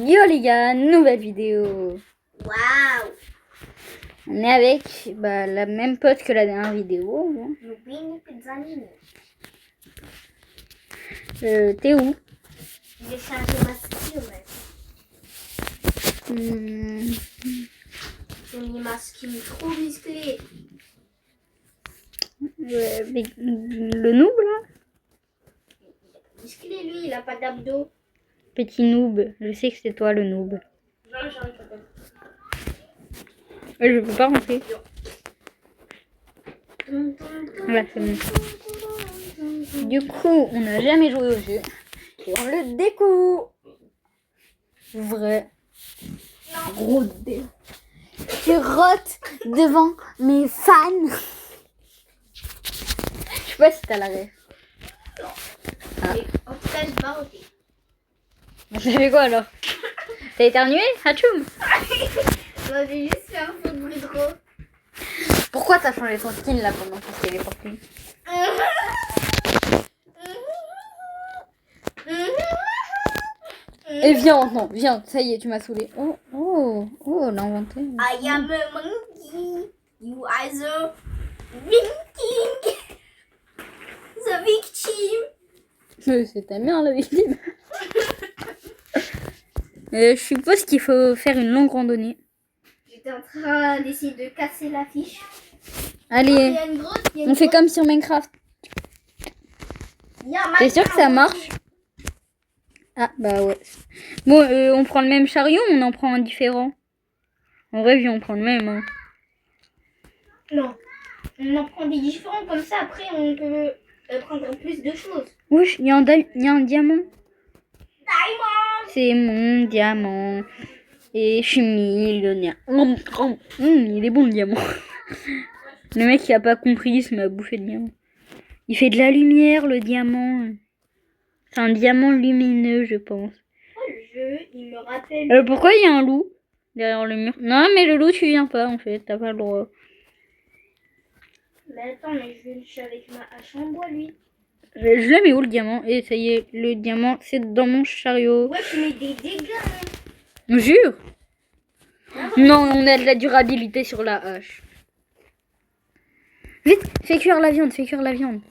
Yo les gars, nouvelle vidéo. Waouh. On est avec la même pote que la dernière vidéo. Looping Pizzanini. T'es où? J'ai changé ma skill. J'ai mis ma skill trop musclée. Le noob là? Musclé lui, il a pas d'abdos. Petit noob, je sais que c'est toi le noob. Je peux pas rentrer. Voilà, c'est bon. Du coup, on n'a jamais joué au jeu. Et on le découvre. Vrai. Gros dé. Tu rotes devant mes fans. Je sais pas si t'as la ref. Mais en tout cas, je baroté. Ça fait quoi alors? T'as éternué? Hachoum. Moi, j'ai juste fait un faux bruit de gros. Pourquoi t'as changé ton skin là pendant qu'on s'est téléporté? Et viens maintenant, viens, ça y est, tu m'as saoulé. Oh, l'inventé. I am a monkey. You are the victim. The victim. C'est ta mère la victime. Je suppose qu'il faut faire une longue randonnée. J'étais en train d'essayer de casser l'affiche. Allez, Il y a une grotte, il y a une on fait grotte. comme sur Minecraft. Il y a T'es sûr que ça marche? Ah bah ouais. Bon, on prend le même chariot ou on en prend un différent? En vrai, viens, on prend le même. Hein. Non. On en prend des différents comme ça. Après, on peut prendre plus de choses. Wesh, il y a un diamant. Diamond. C'est mon diamant. Et je suis millionnaire. Il est bon le diamant. Le mec qui a pas compris, il se m'a bouffé le diamant. Il fait de la lumière le diamant. C'est un diamant lumineux, je pense. Oh, le jeu, il me rappelle. Pourquoi il y a un loup derrière le mur? Non, mais le loup, tu viens pas en fait. T'as pas le droit. Mais attends, mais je suis avec ma hache en bois, lui. Je le mets où le diamant? Et ça y est, le diamant, c'est dans mon chariot. Ouais, tu mets des dégâts. Jure? Ah, Non, on a de la durabilité sur la hache. Vite, fais cuire la viande, fais cuire la viande.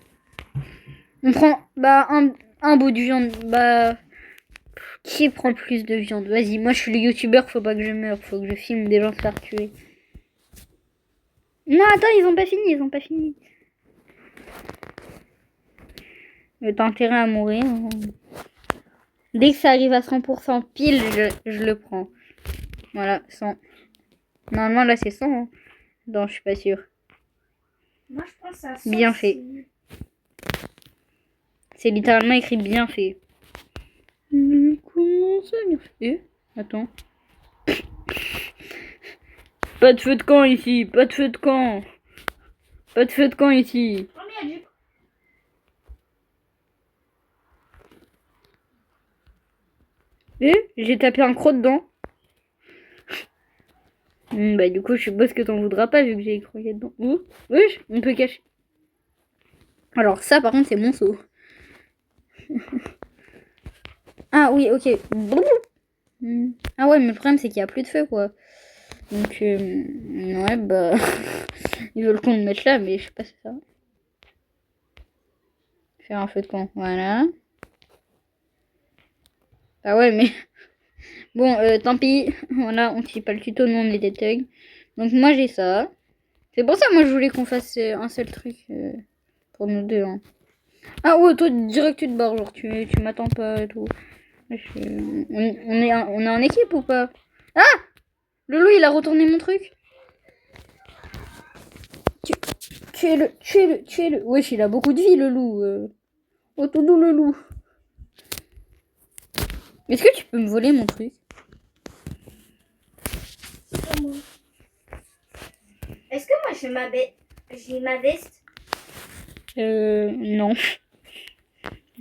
On prend un bout de viande. Qui prend le plus de viande? Vas-y, moi je suis le youtubeur, faut pas que je meure, faut que je filme des gens se faire tuer. Non, attends, ils ont pas fini. T'as intérêt à mourir. Dès que ça arrive à 100% pile, je le prends. Voilà, 100. Normalement là c'est 100. Hein. Non, je suis pas sûre. moi, je pense à ça. Bien fait. C'est littéralement écrit bien fait. Comment ça bien fait? Attends. Pas de feu de camp ici, pas de feu de camp. Pas de feu de camp ici. Oh, mais il y a du... J'ai tapé un croc dedans. Du coup, je suppose que t'en voudras pas vu que j'ai croqué dedans. Oui, on peut cacher. Alors ça, par contre, c'est mon seau. Ah oui, ok. Ah ouais, mais le problème, c'est qu'il y a plus de feu, quoi. Donc, ouais, ils veulent qu'on le mette là, mais je sais pas si ça va. Faire un feu de camp, voilà. Ah ouais, mais... Bon, tant pis. Voilà, on suit pas le tuto, nous on est des thugs. Donc moi j'ai ça. C'est pour ça, moi je voulais qu'on fasse un seul truc pour nous deux. Hein. Ah ouais, toi direct tu te barres, genre tu m'attends pas et tout. On est en équipe ou pas? Ah! Le loup il a retourné mon truc. Tuez-le. Wesh, il a beaucoup de vie le loup. Oh tout doux le loup. Est-ce que tu peux me voler mon truc? Est-ce que moi, j'ai ma veste? Non.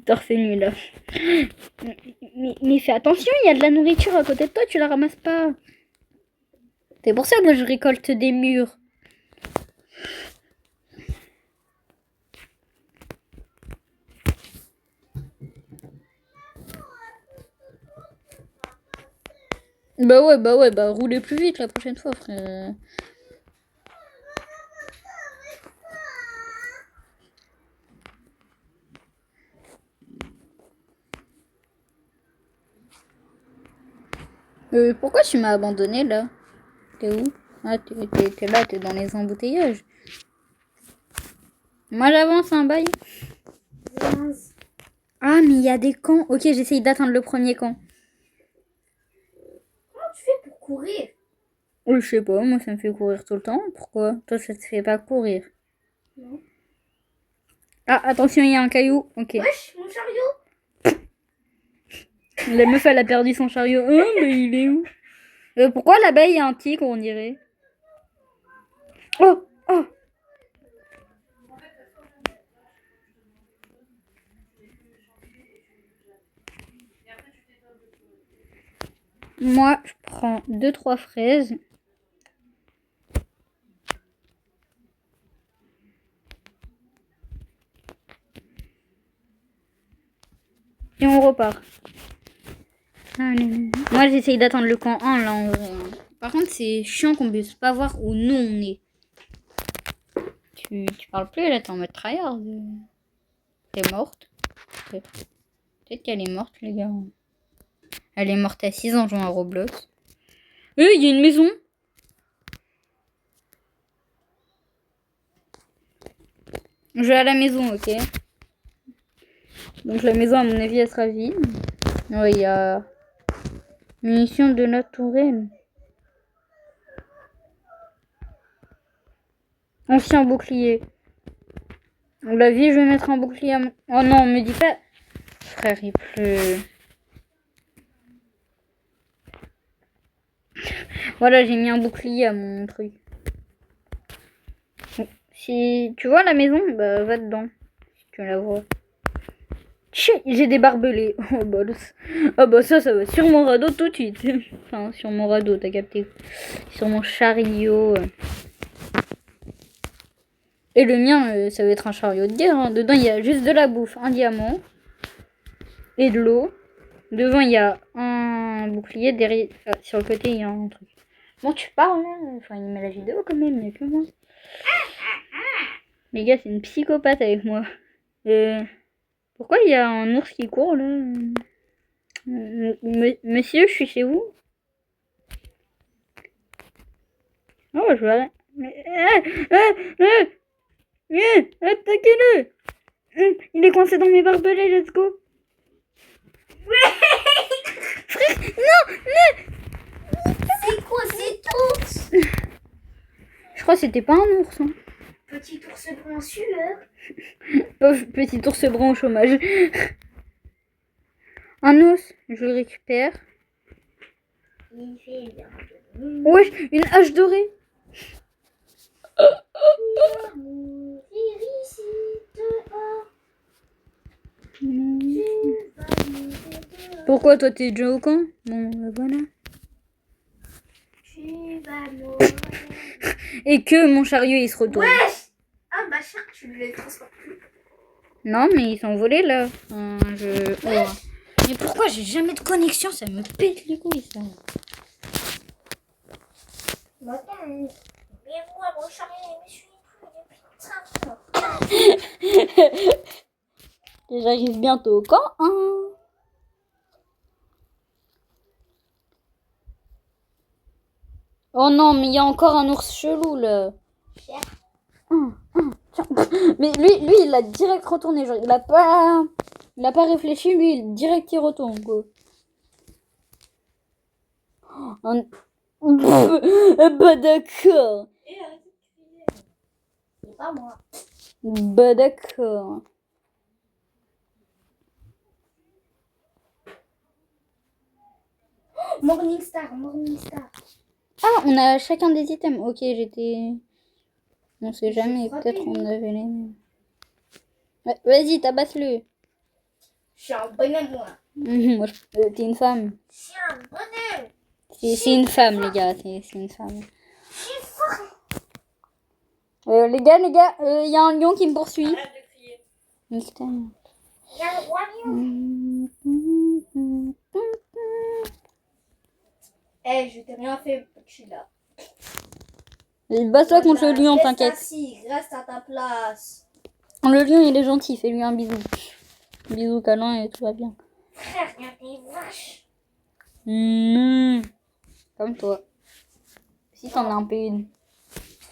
Torse nu là. Mais fais attention, il y a de la nourriture à côté de toi, tu la ramasses pas. C'est pour ça que moi je récolte des murs. Bah ouais, bah roulez plus vite la prochaine fois, frère. Pourquoi tu m'as abandonné là? T'es où? Ah, t'es là, t'es dans les embouteillages. Moi j'avance un bail. Ah, mais il y a des camps. Ok, j'essaye d'atteindre le premier camp. Comment tu fais pour courir? Je sais pas, moi ça me fait courir tout le temps. Pourquoi? Toi ça te fait pas courir. Non. Ah, attention, il y a un caillou. Ok. Wesh, mon chariot. La meuf elle a perdu son chariot. Oh, mais il est où? Pourquoi là-bas il y a un tigre, on dirait? Oh, oh. Moi, je prends 2-3 fraises. Et on repart. Moi, j'essaye d'attendre le camp 1, là, en vrai. Par contre, c'est chiant qu'on puisse pas voir où nous, on est. Tu parles plus, là, t'es en mode tryhard. T'es morte. Peut-être qu'elle est morte, les gars. Elle est morte à 6 ans en jouant à Roblox. Il y a une maison. Je vais à la maison, ok. Donc la maison, à mon avis, elle sera vide. Oui, il y a... Munitions de la tourelle. Ancien bouclier. La vie, je vais mettre un bouclier à mon... Oh non, me dis pas... Frère, il pleut. Voilà, j'ai mis un bouclier à mon truc. Si tu vois la maison, bah va dedans. Si tu la vois. J'ai des barbelés. Oh bah ça va sur mon radeau tout de suite. Enfin, sur mon radeau, t'as capté. Sur mon chariot. Et le mien, ça va être un chariot de guerre. Hein. Dedans, il y a juste de la bouffe, un diamant. Et de l'eau. Devant, il y a un bouclier. Derrière, sur le côté, il y a un truc. Bon, tu parles là. Enfin, il met la vidéo quand même, il n'y a que moi. Les gars, c'est une psychopathe avec moi. Pourquoi il y a un ours qui court là? Monsieur, je suis chez vous? Oh, je vais... Attaquez-le! Il est coincé dans mes barbelés, let's go! Frère, non! C'est quoi cet ours? Je crois que c'était pas un ours. Hein. Petit ours brun en sueur. Pauvre petit ours brun au chômage. Un os, je le récupère. Il fait bien. Wesh, une hache dorée. Pourquoi toi t'es déjà au camp? Bon, bah voilà. Tu vas mourir. Et que mon chariot il se retourne. Wesh! Ah bah chat, tu ne les transportes plus. Non mais ils sont volés là. Oh. Mais pourquoi j'ai jamais de connexion? Ça me pète les couilles ça. Maintenant, mais moi, mon chariot, je suis plus depuis 5 ans. J'arrive bientôt au camp, hein. Oh non, mais il y a encore un ours chelou là. Tiens. Tiens. Mais lui, il a direct retourné. Genre, il a pas réfléchi, lui, direct il retourne quoi. Bah d'accord. C'est pas moi. Bah d'accord. Morningstar, Morningstar. Ah, on a chacun des items. Ok, j'étais... On sait jamais, peut-être on lui. avait les mêmes. Ouais, vas-y, tabasse-le. Je suis un bonhomme, moi. Moi, t'es une femme. Je suis un bonhomme. C'est une femme, les gars. C'est une femme. Je suis fort. Les gars, il y a un lion qui me poursuit. Arrête de crier. Mystère. Il y a le roi lion. Eh, je t'ai rien fait, je suis là. Bats-toi contre le lion, Reste t'inquiète. assis, reste à ta place. Le lion, il est gentil, fais-lui un bisou. Bisou câlin et tout va bien. Frère, regarde les vaches. Comme toi. Si t'en as un peu une.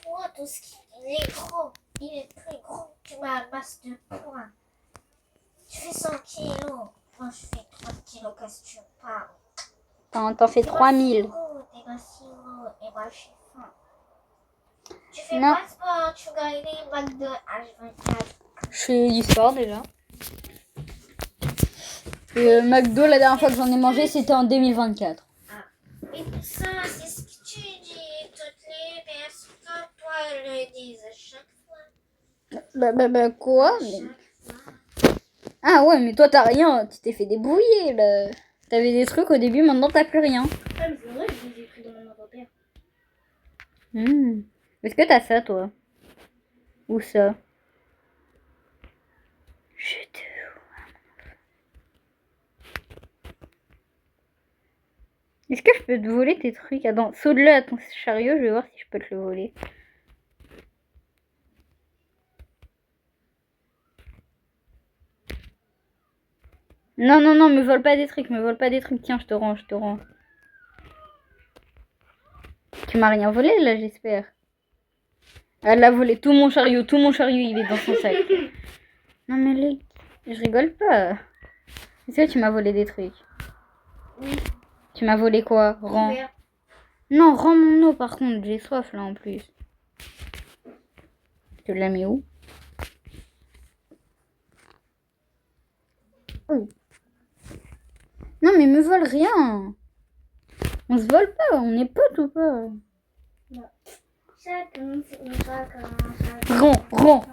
Toi, tout ce qui est gros, il est très gros. Tu m'as masse de poids. Tu fais 100 kilos. Moi, je fais 30 kilos. Qu'est-ce que tu parles? T'en fais 3000. T'es pas si gros. Et moi, je suis faim. Tu fais Non. pas de sport. Tu gagnes les McDo H24. Je fais du sport déjà. McDo, la dernière fois que j'en ai mangé, c'était en 2024. Et ça, c'est ce que tu dis. Toutes les personnes, toi, le disent à chaque fois. Quoi Ah ouais, mais toi t'as rien, tu t'es fait débrouiller là. T'avais des trucs au début, maintenant t'as plus rien. Ah, mais c'est vrai que j'ai pris dans mon inventaire. Est-ce que t'as ça toi? Ou ça? Je te... Est-ce que je peux te voler tes trucs? Attends, saute-le à ton chariot, je vais voir si je peux te le voler. Non, non, non, me vole pas des trucs, me vole pas des trucs. Tiens, je te rends, je te rends. Tu m'as rien volé là, j'espère. Elle a volé tout mon chariot, il est dans son sac. Non mais les... je rigole pas. Est-ce que tu m'as volé des trucs? Oui. Tu m'as volé quoi? Rends. Ouvert. Non, rends mon eau par contre, j'ai soif là en plus. Tu l'as mis où? Oh. Non mais me vole rien. On se vole pas, on est potes ou pas? Non. Chacun, c'est une chacun. Rends, rends.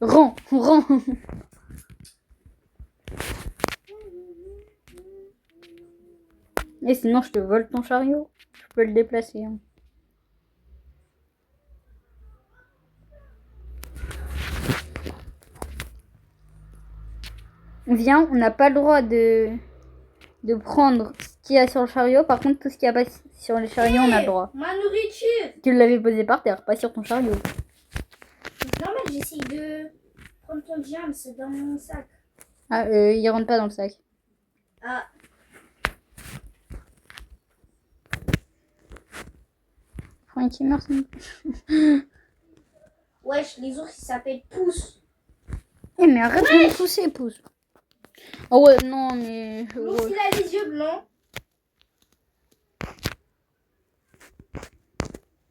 Rends, rends. Et sinon je te vole ton chariot. Je peux le déplacer. Hein. Viens, on n'a pas le droit de prendre ce qu'il y a sur le chariot. Par contre, tout ce qu'il y a pas sur le chariot, on a le droit. Ma nourriture. Tu l'avais posé par terre, pas sur ton chariot. C'est normal, j'essaye de prendre ton jam, c'est dans mon sac. Ah, il rentre pas dans le sac. Ah. Frankie, merci. Wesh, les ours, ils s'appellent Pouce. Eh, mais arrête de me pousser, pouce. Oh ouais, non, mais... L'ours, il a les yeux blancs.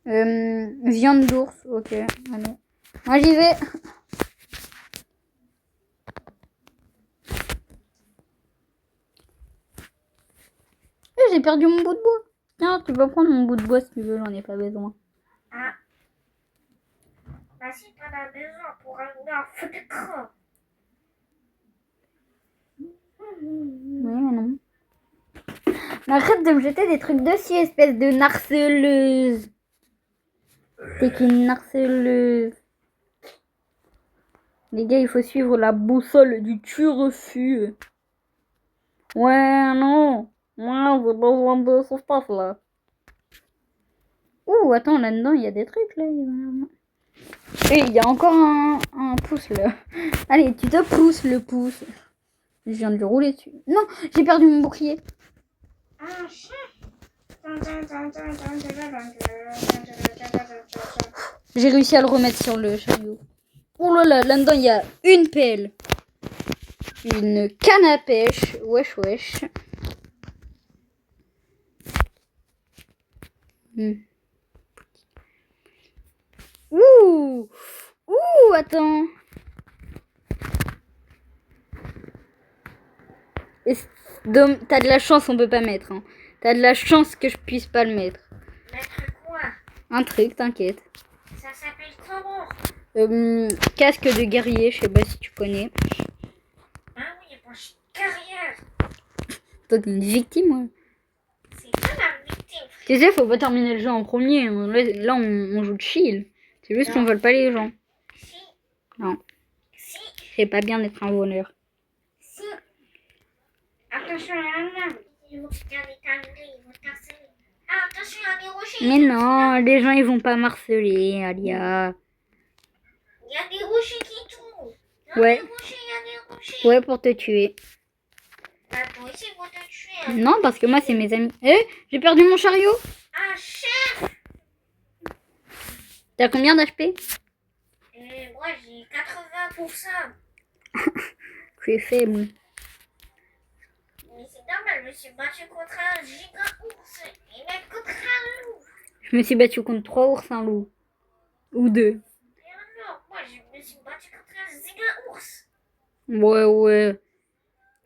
Viande d'ours, ok. Allez. Moi, j'y vais. Eh, j'ai perdu mon bout de bois. Tiens, tu peux prendre mon bout de bois si tu veux, j'en ai pas besoin. Ah. Bah si t'en as besoin pour amener un feu de camp. Oui, mais non. Mais arrête de me jeter des trucs dessus, espèce de narceleuse. T'es qu'une narceleuse. Les gars, il faut suivre la boussole du tu-refus. Ouais, non. Moi, j'ai besoin de ce stuff là. Ouh, attends, là-dedans, il y a des trucs là. Et il y a encore un pouce là. Allez, tu te pousses le pouce. Je viens de lui rouler dessus. Non, j'ai perdu mon bouclier. Ah, chien. J'ai réussi à le remettre sur le chariot. Oh là là, là-dedans, il y a une pelle. Une canne à pêche. Wesh, wesh. Ouh. Ouh, attends. T'as de la chance, on peut pas mettre. Hein. T'as de la chance que je puisse pas le mettre. Mettre quoi? Un truc, t'inquiète. Ça s'appelle comment? Casque de guerrier, je sais pas si tu connais. Ah oui, poche carrière. Toi, t'es une victime, ouais. C'est pas la victime. Tu sais, faut pas terminer le jeu en premier. Là, on joue de chill. C'est juste qu'on vole pas les gens. Si. Non. Si. C'est pas bien d'être un voleur. Si. Attention à la lame. Ils vont regarder ta grille, ils vont t'harceler. Ah, attention, il y a des rochers. Mais non, les gens ils vont pas m'harceler, Alia. Il y a des rochers qui tombent. Il y a Ouais. des rochers, il y a des rochers. Ouais, pour te tuer. Bah, toi aussi, ils vont te tuer. Hein. Non, parce que moi c'est mes amis. J'ai perdu mon chariot. Ah, chef. T'as combien d'HP? Moi, j'ai 80%. Tu es faible. Mais c'est normal, je me suis battu contre un giga ours et même contre un loup. Je me suis battue contre 3 ours, un loup. Ou 2. Et non, moi, je me suis battu contre un giga ours. Ouais.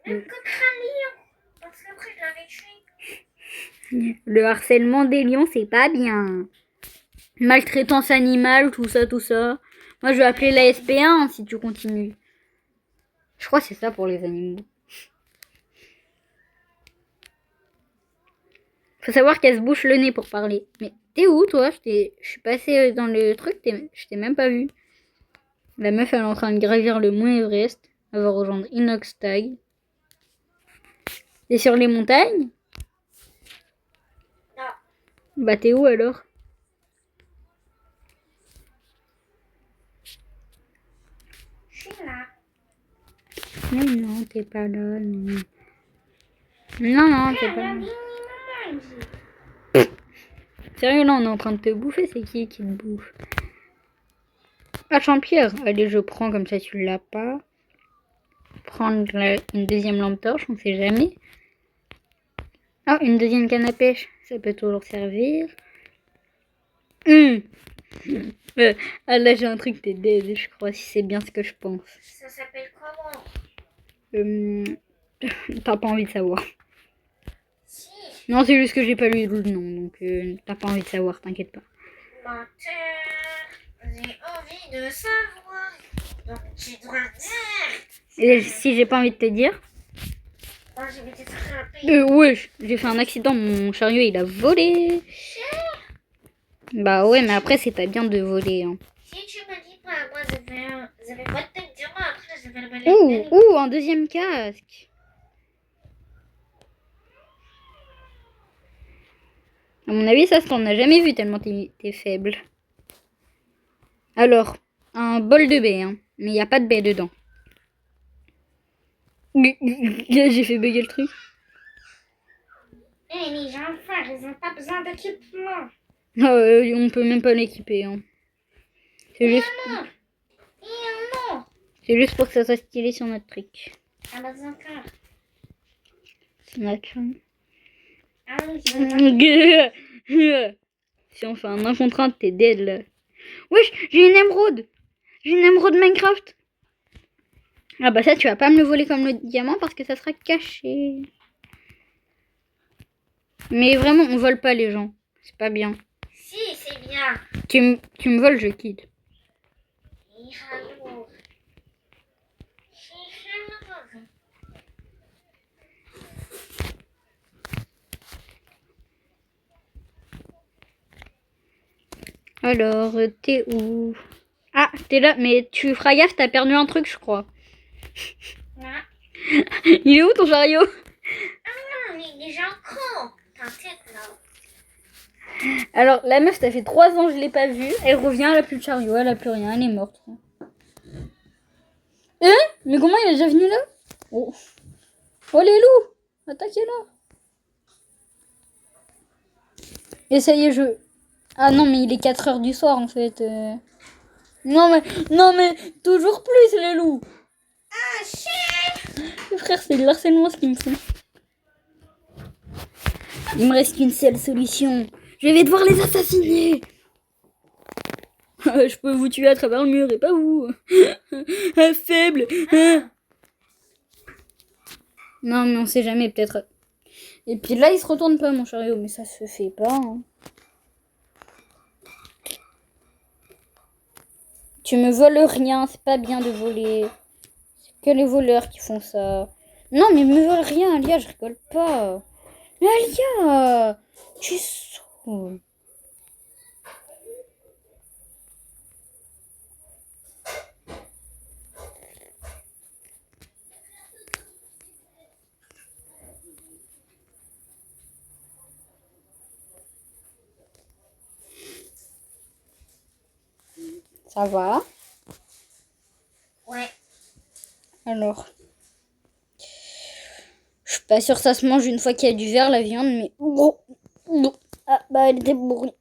Même contre un lion. Parce qu'après, je l'avais tué. Le harcèlement des lions, c'est pas bien. Maltraitance animale, tout ça. Moi, je vais appeler la SP1 si tu continues. Je crois que c'est ça pour les animaux. Faut savoir qu'elle se bouche le nez pour parler. Mais t'es où, toi? Je suis passée dans le truc, je t'ai même pas vu. La meuf, elle est en train de gravir le mont Everest. Elle va rejoindre Inox Tag. T'es sur les montagnes? Non. Bah, t'es où alors? Je suis là. Mais non, t'es pas là. Non, t'es pas là. Sérieux, là, on est en train de te bouffer. C'est qui te bouffe? Ah, Jean-Pierre. Allez, je prends comme ça, tu l'as pas. Prendre une deuxième lampe torche, on sait jamais. Ah, une deuxième canne à pêche. Ça peut toujours servir. Ah, là, j'ai un truc, t'es dead, je crois, si c'est bien ce que je pense. Ça s'appelle comment? T'as pas envie de savoir. Si. Non, c'est juste que j'ai pas lu le nom, donc t'as pas envie de savoir, t'inquiète pas. Ma terre, j'ai envie de savoir. Donc tu dois dire. Et si j'ai pas envie de te dire? Moi, je vais t'attraper. Ouais, j'ai fait un accident, mon chariot il a volé. Bah ouais, mais après c'est pas bien de voler. Hein. Si tu me dis pas, moi je vais pas te dire, moi après je vais le balayer. Ouh, un deuxième casque. À mon avis, ça, t'en as jamais vu tellement t'es faible. Alors, un bol de baie, hein. Mais il n'y a pas de baie dedans. J'ai fait bugger le truc. Eh, les enfants, ils ont pas besoin d'équipement. On peut même pas l'équiper. Hein. C'est juste... non. C'est juste pour que ça soit stylé sur notre truc. Ah bah encore. C'est notre chambre. Ah oui, Si on fait un 1 contre 1, t'es dead là. Wesh, j'ai une émeraude. J'ai une émeraude Minecraft. Ah bah ça, tu vas pas me le voler comme le diamant parce que ça sera caché. Mais vraiment, on vole pas les gens. C'est pas bien. si, c'est bien. Tu me voles, je quitte. Alors, t'es où? Ah, t'es là, mais tu feras gaffe, t'as perdu un truc, je crois. Il est où ton chariot? Ah non, mais il est déjà con. T'inquiète là. Alors, la meuf, ça fait 3 ans, je l'ai pas vue. Elle revient, elle a plus de chariot, elle a plus rien, elle est morte. Mais comment il est déjà venu là? Oh, les loups! Attaquez-la! Et ça y est, Ah non, mais il est 4 heures du soir en fait. Non mais, toujours plus les loups! Ah, chef! Frère, c'est le harcèlement ce qu'il me fait. Il me reste qu'une seule solution. Je vais devoir les assassiner. Je peux vous tuer à travers le mur et pas vous. Faible. Non, mais on sait jamais, peut-être. Et puis là, il se retourne pas, mon chariot, mais ça se fait pas. Hein. Tu me voles rien, c'est pas bien de voler. C'est que les voleurs qui font ça. Non, mais me vole rien, Alia, je rigole pas. Mais Alia, tu saoules. Ça va. Ouais. Alors. Je suis pas sûre que ça se mange une fois qu'il y a du verre, la viande, mais... Oh, non. Ah, bah, elle était bourrée.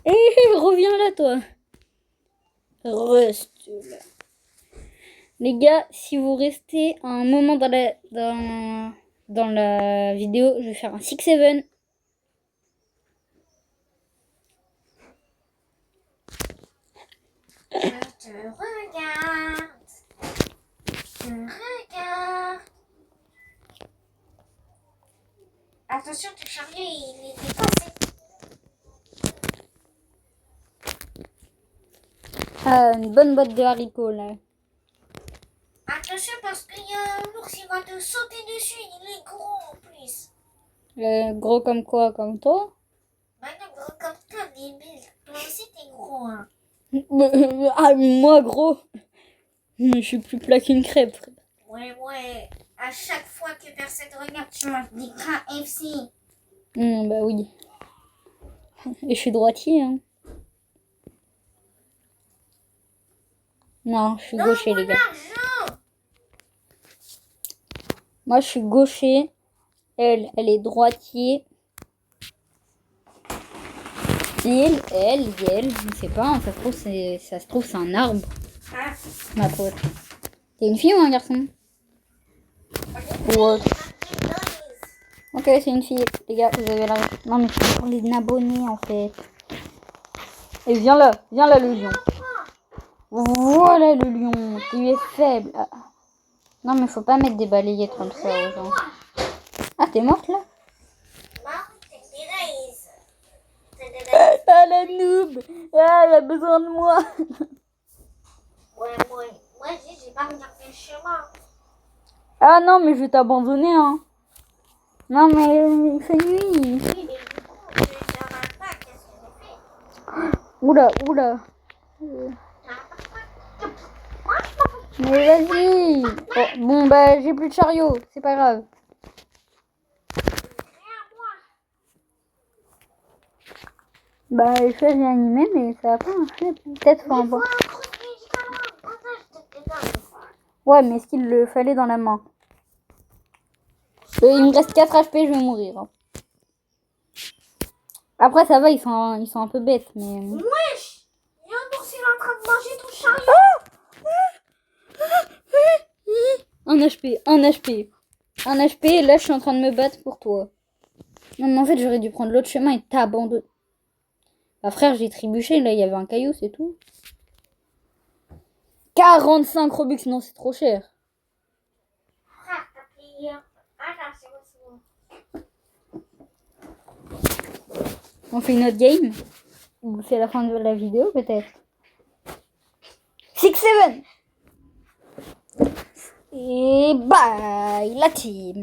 Reviens là, toi. Reste là. Les gars, si vous restez un moment dans la vidéo, je vais faire un 6-7. Je te regarde. Je regarde. Attention, ton chariot, il est dépassé. Ah, une bonne boîte de haricots, là. Attention, parce qu'il y a un ours, il va te sauter dessus. Il est gros en plus. Gros comme quoi? Comme toi? Maintenant, gros comme toi, débile. Toi aussi, t'es gros, hein. Ah, moi, gros. Je suis plus plat qu'une crêpe, frère. Ouais. À chaque fois que personne te regarde, tu manges des KFC. Bah oui. Et je suis droitier, hein. Non, je suis gaucher, les gars. L'argent. Moi, je suis gaucher. Elle est droitier. Et elle, je sais pas, ça se trouve, c'est un arbre. Ah. Ma pote. T'es une fille ou un garçon? Ou autre. Ok, c'est une fille. Les gars, vous avez la... Non, mais c'est pour les abonnés, en fait. Et viens là, le lion. Voilà le lion. Tu es faible. Ah. Non, mais faut pas mettre des balayettes comme ça aux gens. Ah, t'es morte là? Ah, la noob. Ah, elle a besoin de moi. Ouais, moi j'ai pas regardé le chemin. Ah non, mais je vais t'abandonner, hein. Non, mais il fait nuit. Oui, mais du coup, je vais faire un pas. Qu'est-ce que j'ai fait? Oula. Mais vas-y. Oh, bon, bah, j'ai plus de chariot. C'est pas grave. Bah, je suis animé, mais ça va pas marcher. Peut-être faut un bon. Ouais, mais est-ce qu'il le fallait dans la main? Il me reste 4 HP, je vais mourir. Hein. Après, ça va, ils sont un peu bêtes, mais... Wesh! Il y a un ours, il est en train de manger ton chariot. Un HP. Un HP, et là, je suis en train de me battre pour toi. Non, mais en fait, j'aurais dû prendre l'autre chemin et t'abandonner. Bah, frère, j'ai trébuché, là, il y avait un caillou, c'est tout. 45 Robux, non, c'est trop cher. Frère, t'as payé un... Ah non, c'est bon. On fait une autre game? Ou c'est la fin de la vidéo, peut-être? 6-7. Et bye, la team.